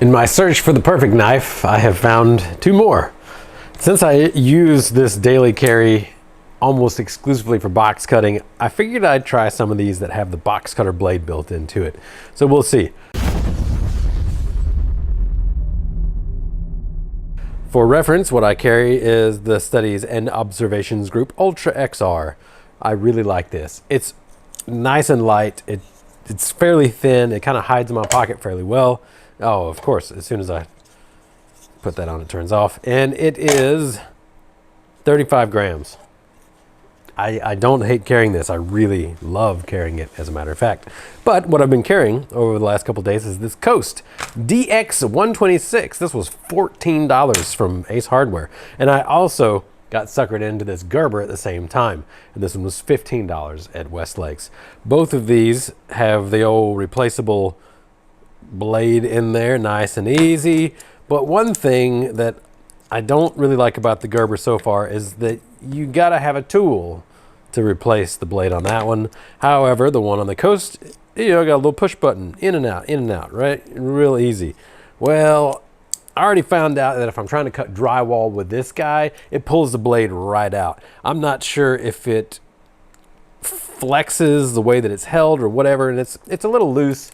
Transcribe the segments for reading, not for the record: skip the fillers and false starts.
In my search for the perfect knife, I have found two more. Since I use this daily carry almost exclusively for box cutting, I figured I'd try some of these that have the box cutter blade built into it. So we'll see. For reference, what I carry is the Studies and Observations Group Ultra XR. I really like this. It's nice and light. It's fairly thin. It kind of hides in my pocket fairly well. Oh, of course, as soon as I put that on, it turns off. And it is 35 grams. I don't hate carrying this. I really love carrying it, as a matter of fact. But what I've been carrying over the last couple days is this Coast DX126. This was $14 from Ace Hardware. And I also got suckered into this Gerber at the same time. And this one was $15 at Westlakes. Both of these have the old replaceable blade in there, nice and easy. But one thing that I don't really like about the Gerber so far is that you gotta have a tool to replace the blade on that one. However, the one on the Coast, you know, got a little push button, in and out, right? Real easy. Well, I already found out that if I'm trying to cut drywall with this guy, it pulls the blade right out. I'm not sure if it flexes the way that it's held or whatever, and it's a little loose,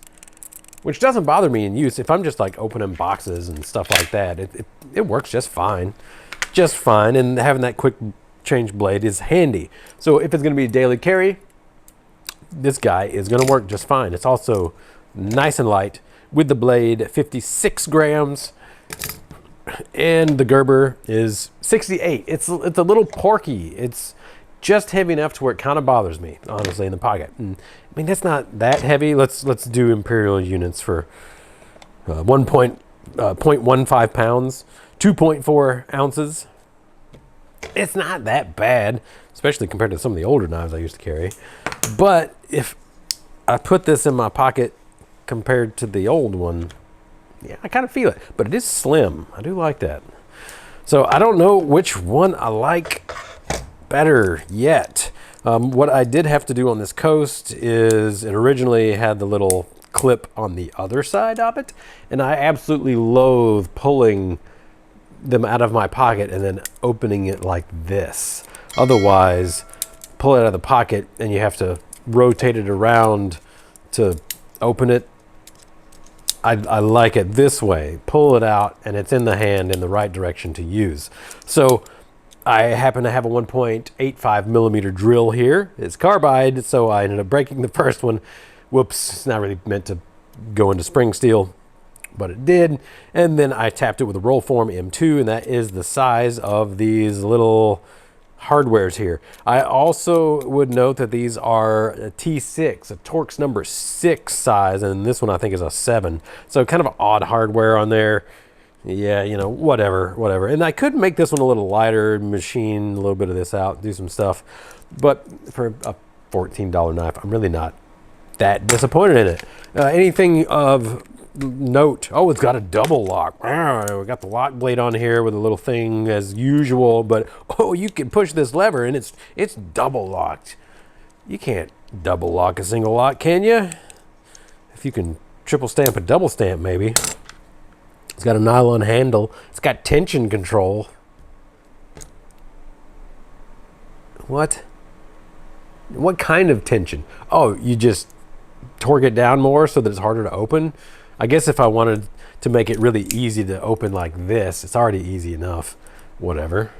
which doesn't bother me in use. If I'm just like opening boxes and stuff like that, it works just fine. Just fine, and having that quick change blade is handy. So if it's gonna be a daily carry, this guy is gonna work just fine. It's also nice and light with the blade, 56 grams, and the Gerber is 68. It's a little porky. It's just heavy enough to where it kind of bothers me, honestly, in the pocket. And, I mean, that's not that heavy. Let's do imperial units for 0.15 pounds, 2.4 ounces. It's not that bad, especially compared to some of the older knives I used to carry. But if I put this in my pocket compared to the old one, yeah, I kind of feel it. But it is slim. I do like that. So I don't know which one I like better yet. What I did have to do on this Coast is it originally had the little clip on the other side of it, and I absolutely loathe pulling them out of my pocket and then opening it like this. Otherwise, pull it out of the pocket and you have to rotate it around to open it. I like it this way. Pull it out and it's in the hand in the right direction to use. So I happen to have a 1.85 millimeter drill here. It's carbide, so I ended up breaking the first one. Whoops, it's not really meant to go into spring steel, but it did. And then I tapped it with a roll form M2, and that is the size of these little hardwares here. I also would note that these are a T6, a Torx number 6 size, and this one I think is a 7. So kind of odd hardware on there. Yeah, you know, whatever. And I could make this one a little lighter, machine a little bit of this out, do some stuff. But for a $14 knife, I'm really not that disappointed in it. Anything of note, oh, it's got a double lock. We got the lock blade on here with a little thing as usual, but oh, you can push this lever and it's double locked. You can't double lock a single lock, can you? If you can triple stamp a double stamp, maybe. It's got a nylon handle. It's got tension control. What? What kind of tension? Oh, you just torque it down more so that it's harder to open? I guess if I wanted to make it really easy to open like this, it's already easy enough. Whatever.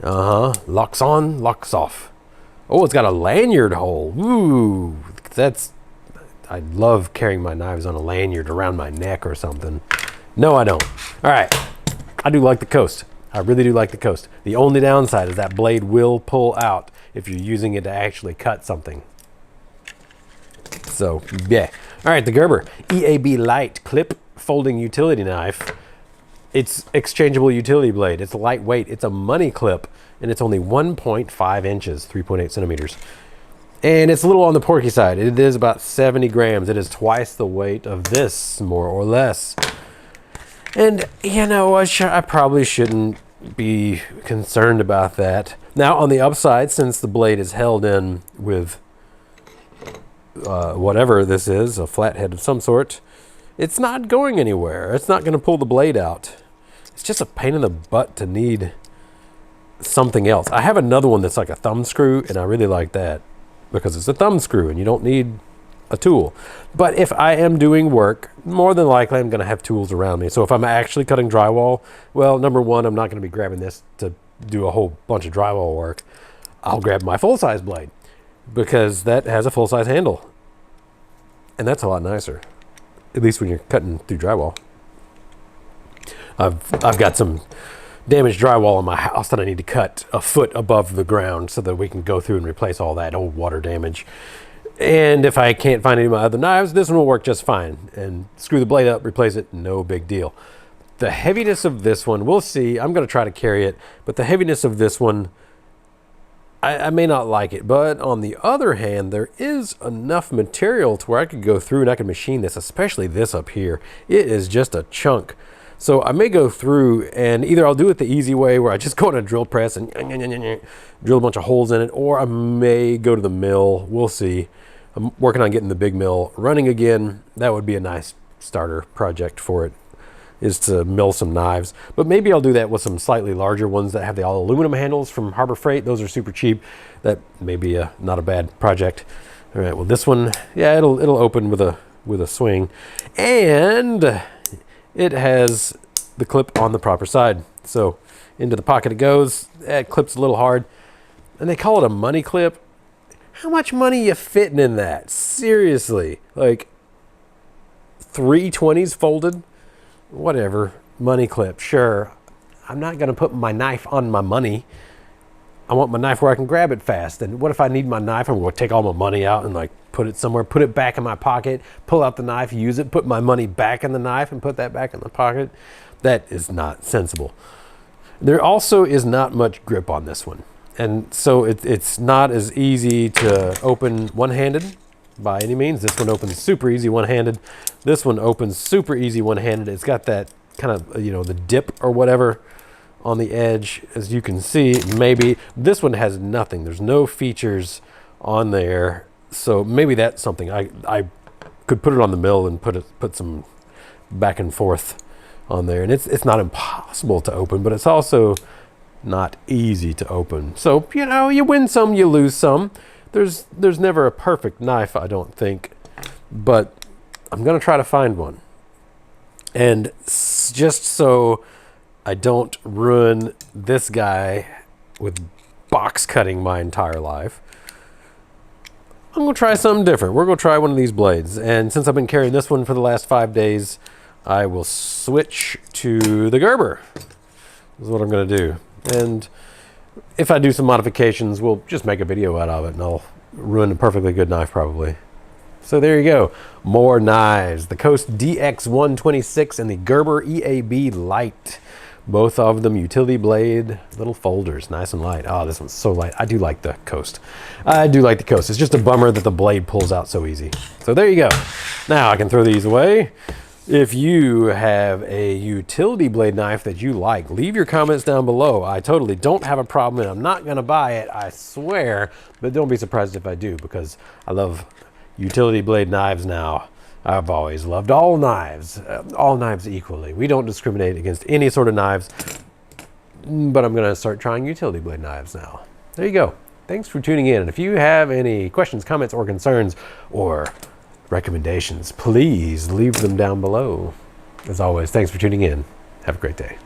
Locks on, locks off. Oh, it's got a lanyard hole. Ooh, I love carrying my knives on a lanyard around my neck or something. No, I don't. All right, I do like the Coast. I really do like the Coast. The only downside is that blade will pull out if you're using it to actually cut something. So, yeah. All right, the Gerber EAB Light Clip Folding Utility Knife. It's exchangeable utility blade. It's lightweight. It's a money clip, and it's only 1.5 inches, 3.8 centimeters. And it's a little on the porky side. It is about 70 grams. It is twice the weight of this, more or less. And, you know, I probably shouldn't be concerned about that. Now, on the upside, since the blade is held in with whatever this is, a flathead of some sort, it's not going anywhere. It's not going to pull the blade out. It's just a pain in the butt to need something else. I have another one that's like a thumb screw, and I really like that because it's a thumb screw and you don't need a tool. But if I am doing work, more than likely I'm going to have tools around me. So if I'm actually cutting drywall, well, number one, I'm not going to be grabbing this to do a whole bunch of drywall work. I'll grab my full-size blade because that has a full-size handle. And that's a lot nicer, at least when you're cutting through drywall. I've got some damaged drywall in my house that I need to cut a foot above the ground so that we can go through and replace all that old water damage. And if I can't find any of my other knives, this one will work just fine. And screw the blade up, replace it, no big deal. The heaviness of this one, we'll see. I'm going to try to carry it, but the heaviness of this one, I may not like it. But on the other hand, there is enough material to where I could go through and I can machine this, especially this up here. It is just a chunk. So I may go through and either I'll do it the easy way where I just go on a drill press and drill a bunch of holes in it, or I may go to the mill. We'll see. I'm working on getting the big mill running again. That would be a nice starter project for it, is to mill some knives. But maybe I'll do that with some slightly larger ones that have the all aluminum handles from Harbor Freight. Those are super cheap. That may be not a bad project. All right, well this one, yeah, it'll open with a swing. And it has the clip on the proper side. So into the pocket it goes. It clips a little hard. And they call it a money clip. How much money you fitting in that? Seriously, like 3 20s folded? Whatever, money clip, sure. I'm not gonna put my knife on my money. I want my knife where I can grab it fast. And what if I need my knife? I'm gonna take all my money out and like put it somewhere, put it back in my pocket, pull out the knife, use it, put my money back in the knife and put that back in the pocket. That is not sensible. There also is not much grip on this one. And so it's not as easy to open one-handed by any means. This one opens super easy one-handed. This one opens super easy one-handed. It's got that kind of, you know, the dip or whatever on the edge, as you can see. Maybe this one has nothing. There's no features on there. So maybe that's something. I could put it on the mill and put some back and forth on there. And it's not impossible to open, but it's also not easy to open. So, you know, you win some, you lose some. There's never a perfect knife, I don't think, but I'm gonna try to find one. And just so I don't ruin this guy with box cutting my entire life, I'm gonna try something different. We're gonna try one of these blades. And since I've been carrying this one for the last 5 days, I will switch to the Gerber. This is what I'm gonna do. And if I do some modifications, we'll just make a video out of it and I'll ruin a perfectly good knife probably. So there you go, more knives. The Coast DX126 and the Gerber EAB Light. Both of them utility blade, little folders, nice and light. Oh, this one's so light. I do like the Coast. I do like the Coast. It's just a bummer that the blade pulls out so easy. So there you go. Now I can throw these away. If you have a utility blade knife that you like, leave your comments down below. I totally don't have a problem and I'm not gonna buy it, I swear, but don't be surprised if I do because I love utility blade knives now. I've always loved all knives equally. We don't discriminate against any sort of knives, but I'm gonna start trying utility blade knives now. There you go. Thanks for tuning in. And if you have any questions, comments, or concerns, or recommendations, please leave them down below. As always, thanks for tuning in. Have a great day.